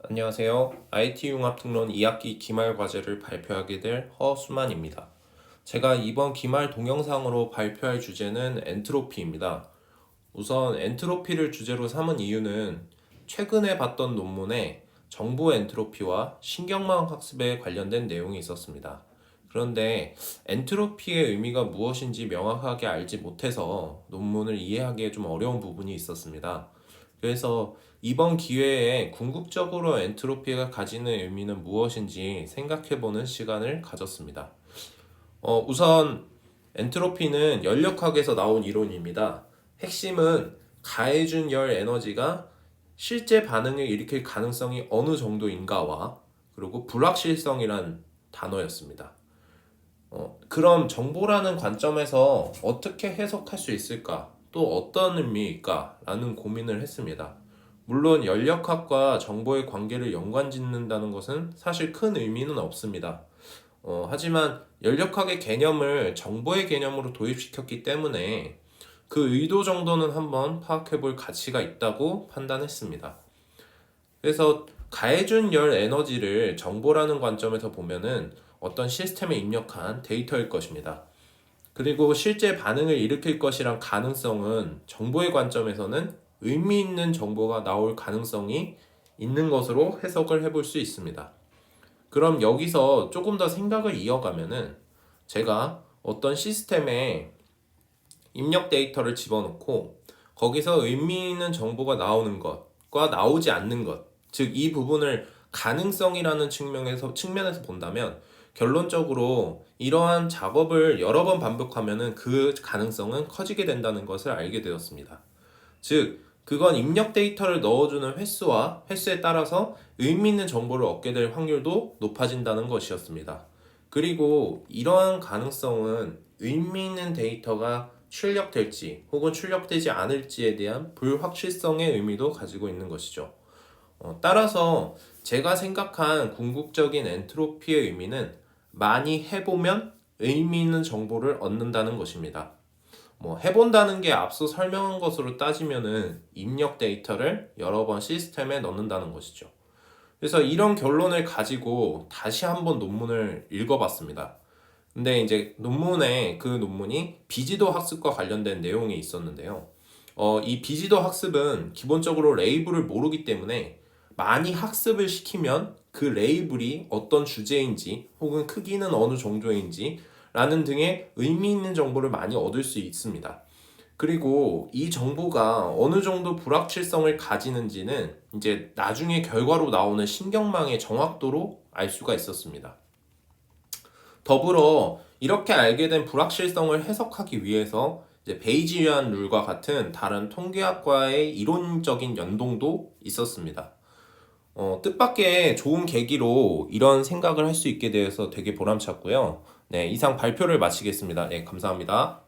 안녕하세요. IT융합특론 2학기 기말 과제를 발표하게 될 허수만입니다. 제가 이번 기말 동영상으로 발표할 주제는 엔트로피입니다. 우선 엔트로피를 주제로 삼은 이유는 최근에 봤던 논문에 정보 엔트로피와 신경망 학습에 관련된 내용이 있었습니다. 그런데 엔트로피의 의미가 무엇인지 명확하게 알지 못해서 논문을 이해하기에 좀 어려운 부분이 있었습니다. 그래서 이번 기회에 궁극적으로 엔트로피가 가지는 의미는 무엇인지 생각해보는 시간을 가졌습니다. 우선 엔트로피는 연력학에서 나온 이론입니다. 핵심은 가해준 열 에너지가 실제 반응을 일으킬 가능성이 어느 정도인가와 그리고 불확실성이란 단어였습니다. 그럼 정보라는 관점에서 어떻게 해석할 수 있을까? 또 어떤 의미일까? 라는 고민을 했습니다. 물론 연력학과 정보의 관계를 연관짓는다는 것은 사실 큰 의미는 없습니다. 하지만 연력학의 개념을 정보의 개념으로 도입시켰기 때문에 그 의도 정도는 한번 파악해 볼 가치가 있다고 판단했습니다. 그래서 가해준 열 에너지를 정보라는 관점에서 보면은 어떤 시스템에 입력한 데이터일 것입니다. 그리고 실제 반응을 일으킬 것이란 가능성은 정보의 관점에서는 의미 있는 정보가 나올 가능성이 있는 것으로 해석을 해볼 수 있습니다. 그럼 여기서 조금 더 생각을 이어가면은 제가 어떤 시스템에 입력 데이터를 집어넣고 거기서 의미 있는 정보가 나오는 것과 나오지 않는 것, 즉 이 부분을 가능성이라는 측면에서 본다면 결론적으로 이러한 작업을 여러 번 반복하면은 그 가능성은 커지게 된다는 것을 알게 되었습니다. 즉, 그건 입력 데이터를 넣어주는 횟수와 횟수에 따라서 의미 있는 정보를 얻게 될 확률도 높아진다는 것이었습니다. 그리고 이러한 가능성은 의미 있는 데이터가 출력될지 혹은 출력되지 않을지에 대한 불확실성의 의미도 가지고 있는 것이죠. 따라서 제가 생각한 궁극적인 엔트로피의 의미는 많이 해보면 의미 있는 정보를 얻는다는 것입니다. 해본다는 게 앞서 설명한 것으로 따지면은 입력 데이터를 여러 번 시스템에 넣는다는 것이죠. 그래서 이런 결론을 가지고 다시 한번 논문을 읽어봤습니다. 근데 이제 그 논문이 비지도 학습과 관련된 내용이 있었는데요. 이 비지도 학습은 기본적으로 레이블을 모르기 때문에 많이 학습을 시키면 그 레이블이 어떤 주제인지 혹은 크기는 어느 정도인지 라는 등의 의미 있는 정보를 많이 얻을 수 있습니다. 그리고 이 정보가 어느 정도 불확실성을 가지는지는 이제 나중에 결과로 나오는 신경망의 정확도로 알 수가 있었습니다. 더불어 이렇게 알게 된 불확실성을 해석하기 위해서 이제 베이지안 룰과 같은 다른 통계학과의 이론적인 연동도 있었습니다. 뜻밖의 좋은 계기로 이런 생각을 할 수 있게 되어서 되게 보람찼고요. 네, 이상 발표를 마치겠습니다. 네, 감사합니다.